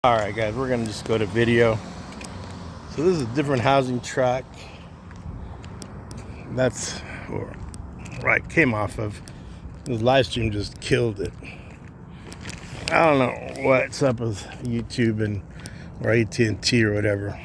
Alright guys, we're gonna just go to video. So this is a different housing track. That's where I came off of. This live stream just killed it. I don't know what's up with YouTube and or AT&T or whatever.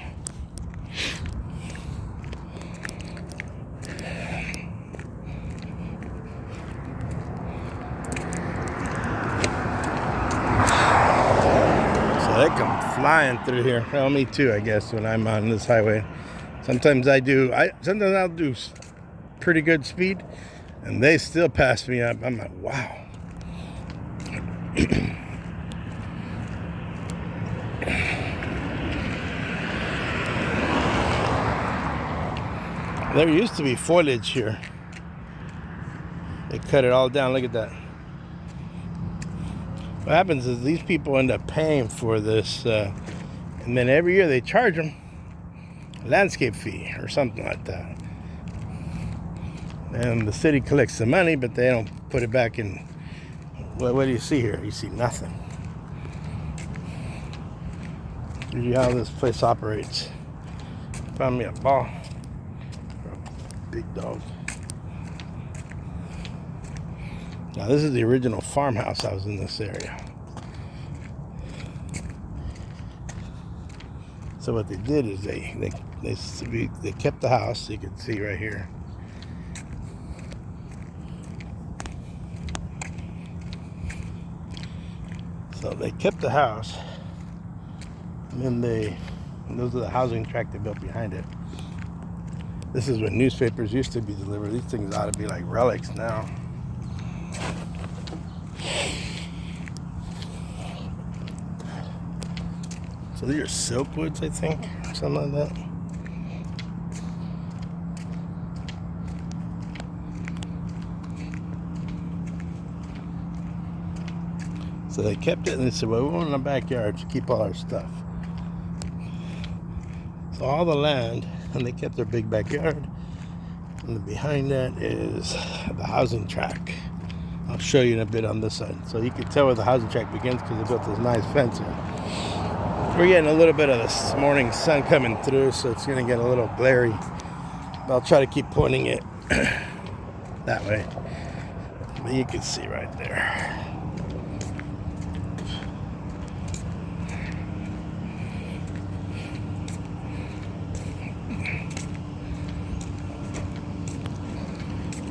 They come flying through here. Well, me too, I guess, when I'm on this highway. Sometimes I'll do pretty good speed, and they still pass me up. I'm like, wow. There used to be foliage here. They cut it all down. Look at that. What happens is these people end up paying for this, and then every year they charge them a landscape fee or something like that. And the city collects the money, but they don't put it back in. What do you see here? You see nothing. Show you how this place operates. Found me a ball. Big dog. Now this is the original farmhouse I was in this area. So what they did is they kept the house. You can see right here. So they kept the house, and then those are the housing tract they built behind it. This is when newspapers used to be delivered. These things ought to be like relics now. So these are silk woods, I think, something like that. So they kept it, and they said, well, we want in the backyard to keep all our stuff. So all the land, and they kept their big backyard, and behind that is the housing tract. I'll show you in a bit on this side. So you can tell where the housing tract begins because they built this nice fence here. We're getting a little bit of this morning sun coming through, so it's going to get a little glary. But I'll try to keep pointing it that way. But you can see right there.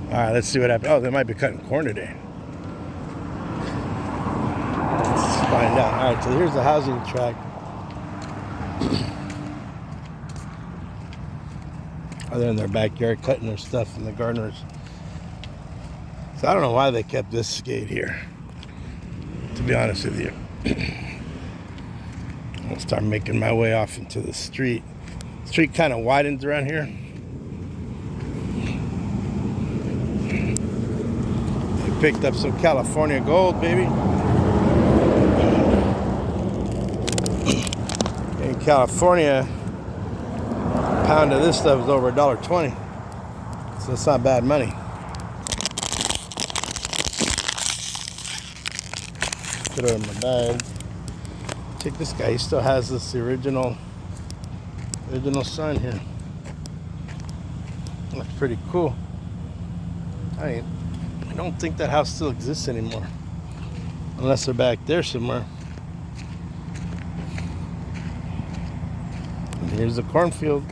Alright, let's see what happens. Oh, they might be cutting corn today. Let's find out. Alright, so here's the housing tract. They're in their backyard cutting their stuff in the gardeners. So I don't know why they kept this gate here, to be honest with you. I'll start making my way off into the street. The street kind of widens around here. They picked up some California gold, baby. In California, a pound of this stuff is over $1.20, so it's not bad money. Put it in my bag. Check this guy. He still has this original sign here. That's pretty cool. I don't think that house still exists anymore, unless they're back there somewhere. And here's the cornfield.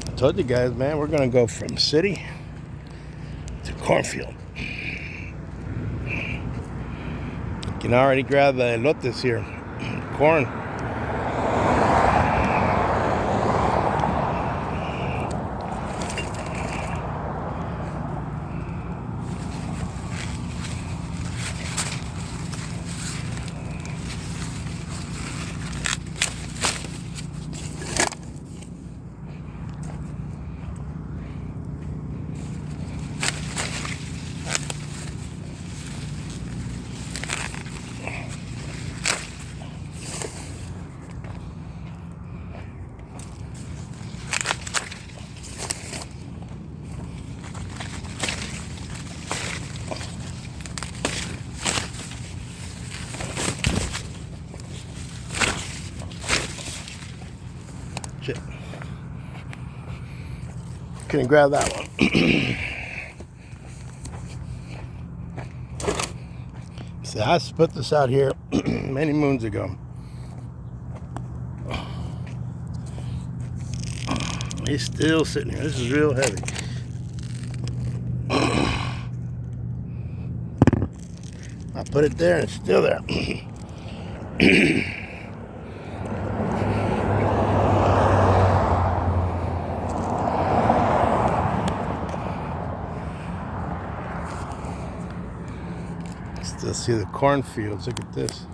I told you guys, man, we're gonna go from city to cornfield. You can already grab the elotes here, corn. Shit. Couldn't grab that one. See, I put this out here many moons ago. He's still sitting here. This is real heavy. I put it there and it's still there. Still see the cornfields. Look at this.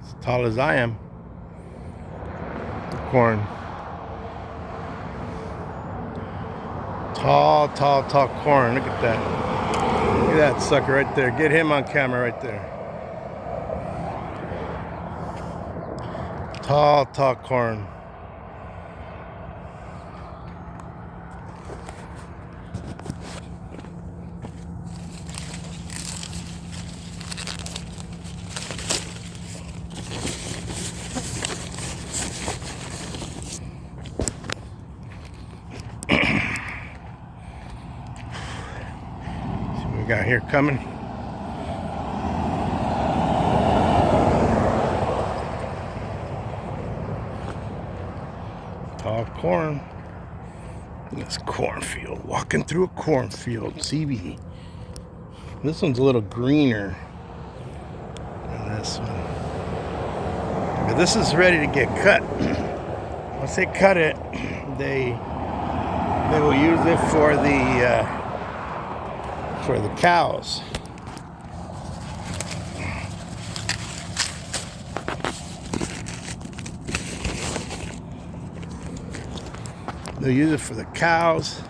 As tall as I am. The corn. Tall, tall, tall corn. Look at that. Look at that sucker right there. Get him on camera right there. Tall, tall corn. Got here coming. Tall corn. This cornfield. Walking through a cornfield. CB. This one's a little greener than this one. But this is ready to get cut. Once they cut it, they will use it for the cows. They'll use it for the cows.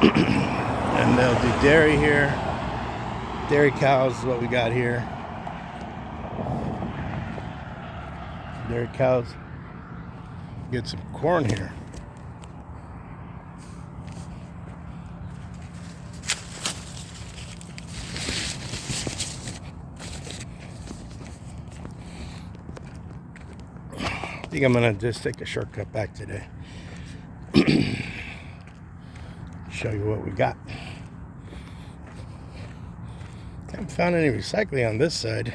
And they'll do dairy here. Dairy cows is what we got here. Dairy cows. Get some corn here. I think I'm gonna just take a shortcut back today. Show you what we got. Haven't found any recycling on this side.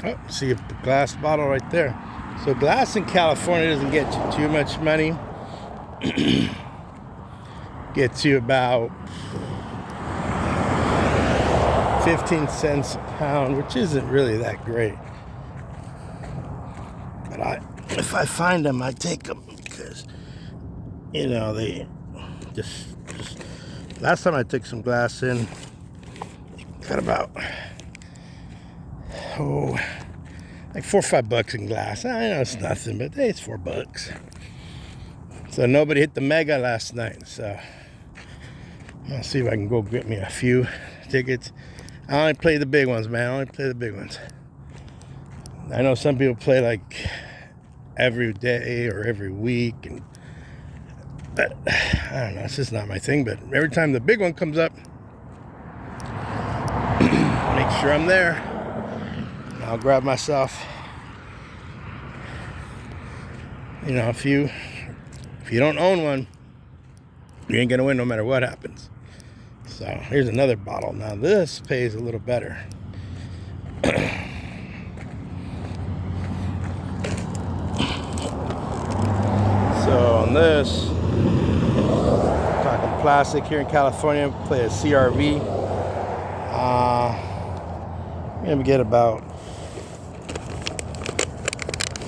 Oh, see a glass bottle right there. So glass in California doesn't get you too much money. Gets you about 15 cents a pound, which isn't really that great. But if I find them, I take them because, you know, they just last time I took some glass in, got about like $4 or $5 in glass. I know it's nothing, but hey, it's $4. So nobody hit the mega last night, so I'll see if I can go get me a few tickets. I only play the big ones, man. I only play the big ones. I know some people play like every day or every week, but I don't know. It's just not my thing. But every time the big one comes up, make sure I'm there. I'll grab myself. You know, if you don't own one, you ain't gonna win no matter what happens. So here's another bottle. Now this pays a little better. So on this, talking plastic here in California, play a CRV. I'm gonna get about,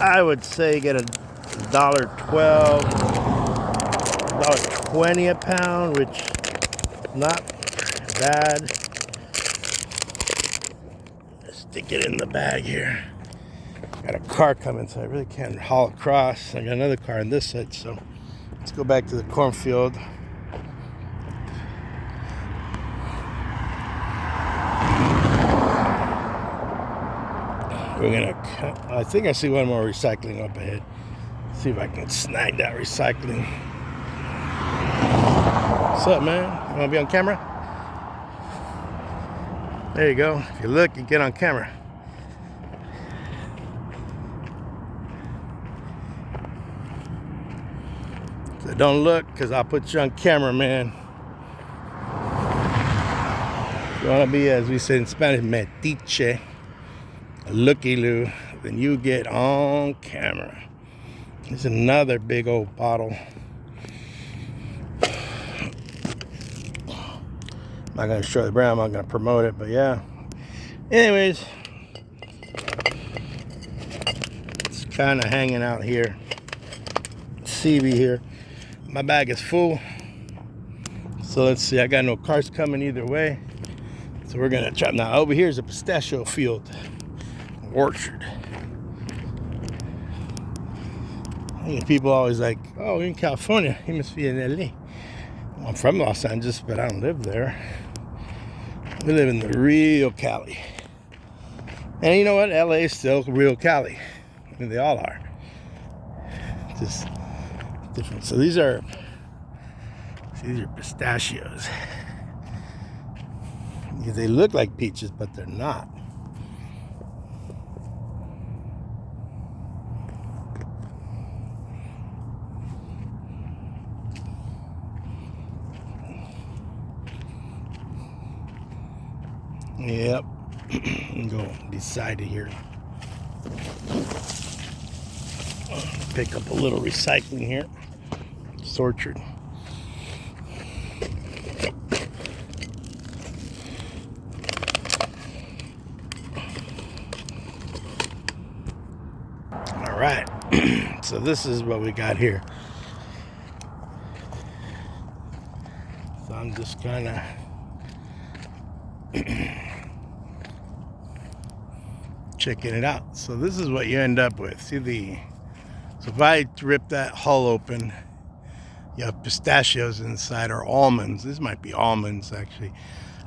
I would say, get $1.12, $1.20 a pound, which not bad. Stick it in the bag here. Got a car coming, so I really can't haul across. I got another car on this side, so let's go back to the cornfield. We're gonna cut. I think I see one more recycling up ahead. See if I can snag that recycling. What's up, man? You want to be on camera? There you go. If you look, you get on camera. So don't look, because I'll put you on camera, man. If you want to be, as we say in Spanish, metiche, looky-loo, then you get on camera. There's another big old bottle. I'm not going to show the brand, I'm not going to promote it, but yeah. Anyways, it's kind of hanging out here. CB here. My bag is full. So let's see, I got no cars coming either way. So we're going to try. Now over here is a pistachio field, orchard. And people always like, oh, you're in California, you must be in LA. Well, I'm from Los Angeles, but I don't live there. We live in the real Cali. And you know what? LA is still real Cali. I mean, they all are. Just different. So these are pistachios. They look like peaches, but they're not. Yep. Go beside it here. Pick up a little recycling here. It's orchard. All right. So this is what we got here. So I'm just kind of checking it out. So this is what you end up with. See so if I rip that hull open, you have pistachios inside, or almonds. This might be almonds, actually.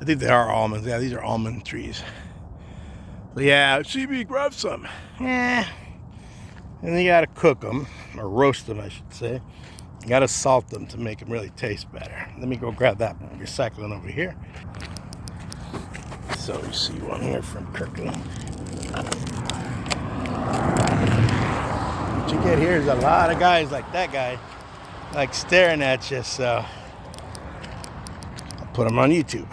I think they are almonds. Yeah, these are almond trees. So yeah, CB, grab some. Yeah. And then you gotta cook them, or roast them, I should say. You gotta salt them to make them really taste better. Let me go grab that recycling over here. So you see one here from Kirkland. What you get here is a lot of guys like that guy, like staring at you, so I'll put them on YouTube.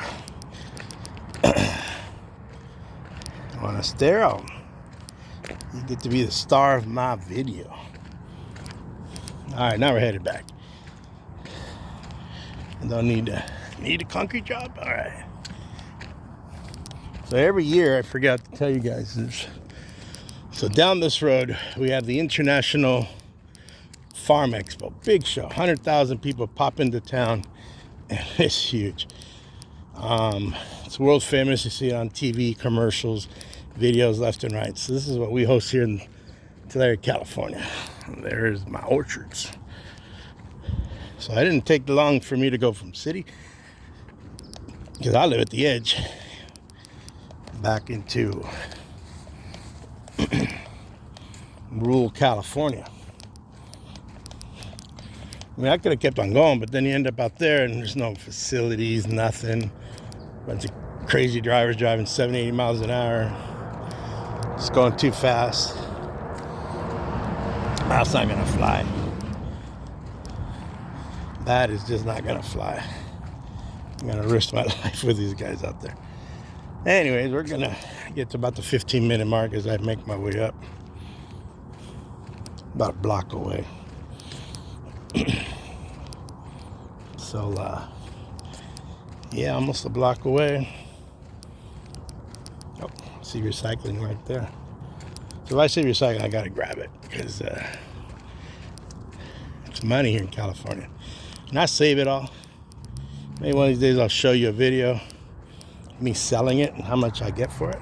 Want to stare out? You get to be the star of my video. All right, now we're headed back. I don't need a concrete job. All right. So every year, I forgot to tell you guys this. So down this road, we have the International Farm Expo. Big show. 100,000 people pop into town. And it's huge. It's world famous. You see it on TV, commercials, videos left and right. So this is what we host here in Tulare, California. And there's my orchards. So I didn't take long for me to go from city, because I live at the edge, back into rural California. I mean, I could have kept on going, but then you end up out there and there's no facilities, nothing. Bunch of crazy drivers driving 70, 80 miles an hour. Just going too fast. That's not gonna fly. That is just not gonna fly. I'm gonna risk my life with these guys out there. Anyways, we're gonna get to about the 15-minute mark as I make my way up. About a block away. So, yeah, almost a block away. Oh, see recycling right there. So if I see recycling, I gotta grab it, because it's money here in California. And I save it all. Maybe one of these days I'll show you a video of me selling it and how much I get for it.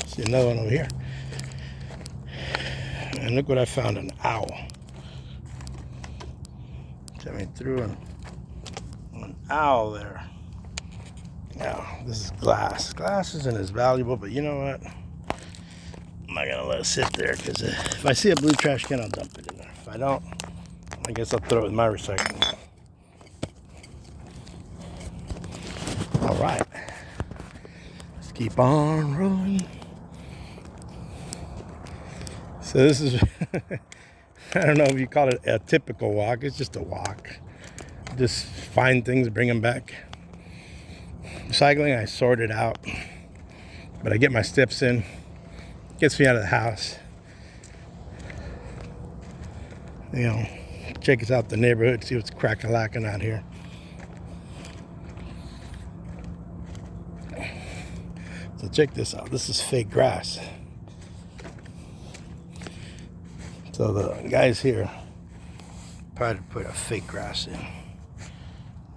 See another one over here. And look what I found, an owl. I mean, threw an owl there. Now, this is glass. Glass isn't as valuable, but you know what? I'm not gonna let it sit there because if I see a blue trash can, I'll dump it in there. If I don't, I guess I'll throw it in my recycling. All right, let's keep on rolling. So this is, I don't know if you call it a typical walk. It's just a walk. Just find things, bring them back. Recycling, I sort it out, but I get my steps in. Gets me out of the house. You know, check us out the neighborhood, see what's crack-a-lacking out here. So check this out. This is fake grass. So the guys here tried to put a fake grass in.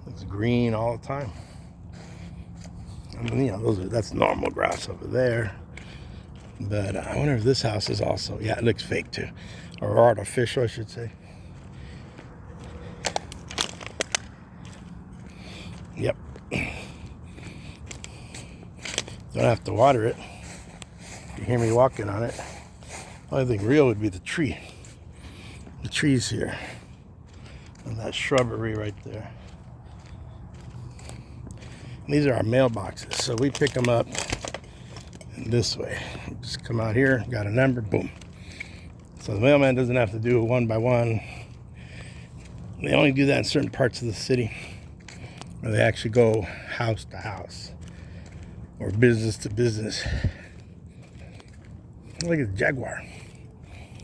Looks green all the time. I mean, you know, that's normal grass over there. But I wonder if this house is also, yeah, it looks fake too. Or artificial, I should say. Yep. Don't have to water it. You hear me walking on it. The only thing real would be the tree. The trees here. And that shrubbery right there. And these are our mailboxes. So we pick them up in this way. Just come out here, got a number, boom. So the mailman doesn't have to do it one by one. They only do that in certain parts of the city where they actually go house to house or business to business. Look at the Jaguar.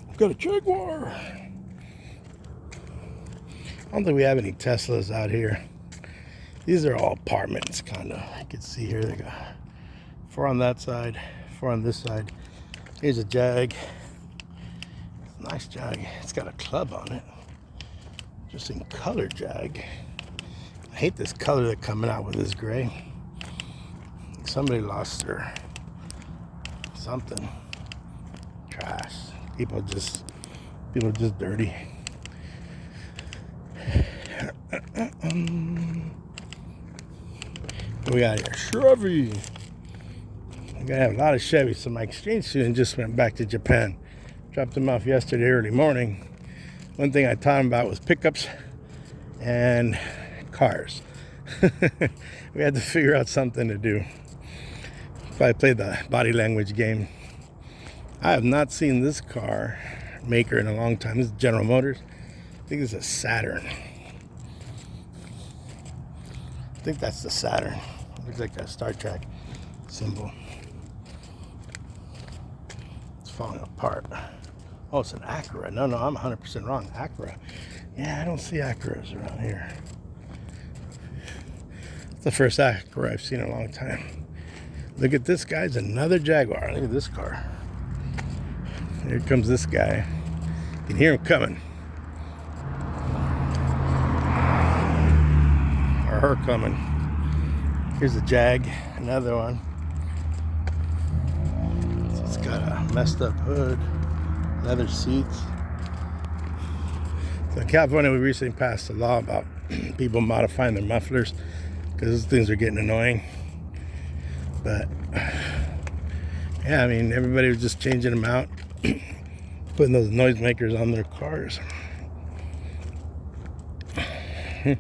We've got a Jaguar. I don't think we have any Teslas out here. These are all apartments, kind of. You can see here they got 4 on that side, 4 on this side. Here's a Jag. Nice Jag. It's got a club on it. Interesting color Jag. I hate this color that's coming out with this gray. Somebody lost their something. Trash. People just dirty. What we got here? Chevy. I gotta have a lot of Chevy. So my exchange student just went back to Japan. Dropped him off yesterday early morning. One thing I taught him about was pickups and cars. We had to figure out something to do. If I played the body language game. I have not seen this car maker in a long time. This is General Motors. I think it's a Saturn. I think that's the Saturn. Looks like a Star Trek symbol. It's falling apart. Oh, it's an Acura. No, I'm 100% wrong. Acura. Yeah, I don't see Acuras around here. It's the first Acura I've seen in a long time. Look at this guy's another Jaguar. Look at this car. Here comes this guy. You can hear him coming. Or her coming. Here's a Jag, another one. It's got a messed up hood, leather seats. So in California, we recently passed a law about people modifying their mufflers because those things are getting annoying. But yeah, I mean, everybody was just changing them out, putting those noisemakers on their cars. There's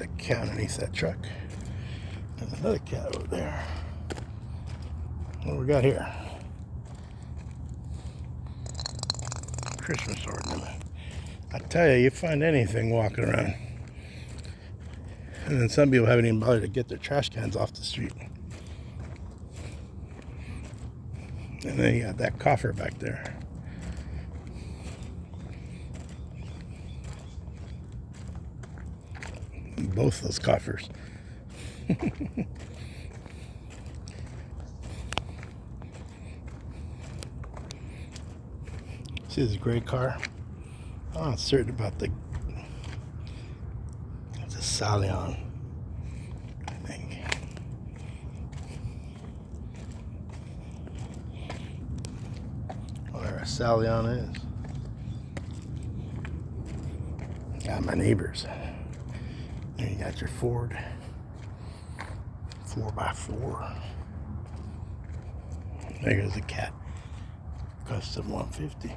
a cat underneath that truck. There's another cat over there. What do we got here? Christmas ornament. I tell you, you find anything walking around. And then some people haven't even bothered to get their trash cans off the street. And then you got that coffer back there. Both those coffers. See this gray car? I'm not certain about the... It's a Stallion, I think. where a Stallion is. Got my neighbors. There you got your Ford 4x4. There goes the cat. Custom 150.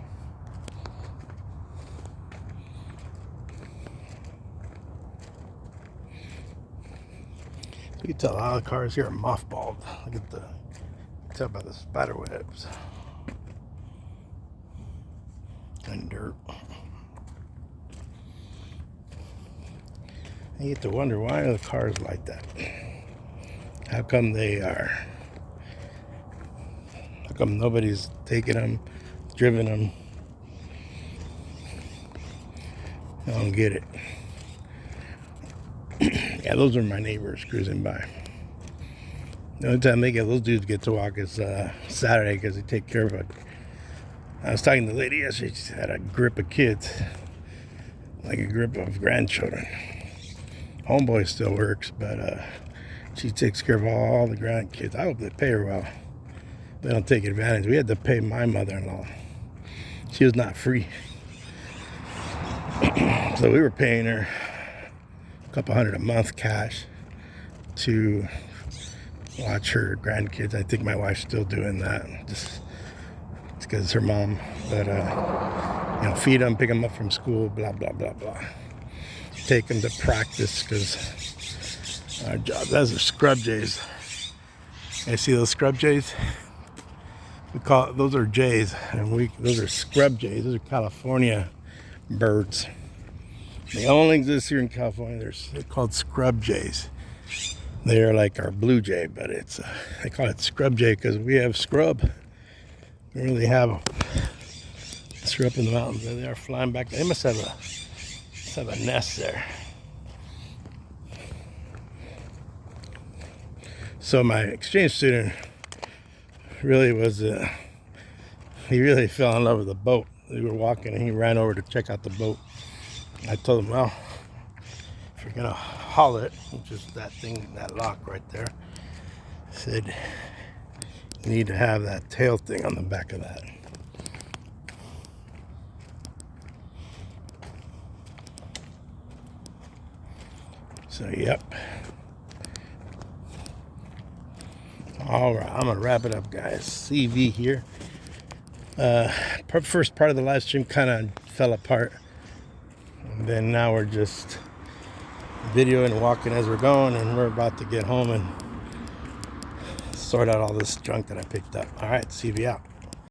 You can tell a lot of cars here are mothballed. Look at tell by the spider webs and dirt. You get to wonder, why are the cars like that? How come they are? How come nobody's taken them, driven them? I don't get it. Yeah, those are my neighbors cruising by. The only time those dudes get to walk is Saturday, because they take care of it. I was talking to the lady yesterday. She had a grip of kids, like a grip of grandchildren. Homeboy still works, but she takes care of all the grandkids. I hope they pay her well. They don't take advantage. We had to pay my mother-in-law. She was not free. So we were paying her a couple $100 a month cash to watch her grandkids. I think my wife's still doing that. Just it's because it's her mom. But feed them, pick them up from school, blah blah blah blah. Take them to practice, because our job. Those are scrub jays. You see those scrub jays? We call it, those are jays, and those are scrub jays. Those are California birds. They only exist here in California. They're called scrub jays. They are like our blue jay, but they call it scrub jay because we have scrub. We really have them. They're up in the mountains. There they are, flying back. They must have a nest there. So my exchange student really was, he really fell in love with the boat. We were walking and he ran over to check out the boat. I told him, well, if you're going to haul it, which is that thing, that lock right there, I said, you need to have that tail thing on the back of that. So, yep. All right, I'm going to wrap it up, guys. CV here. First part of the live stream kind of fell apart. And then now we're just videoing and walking as we're going, and we're about to get home and sort out all this junk that I picked up. All right, CV out.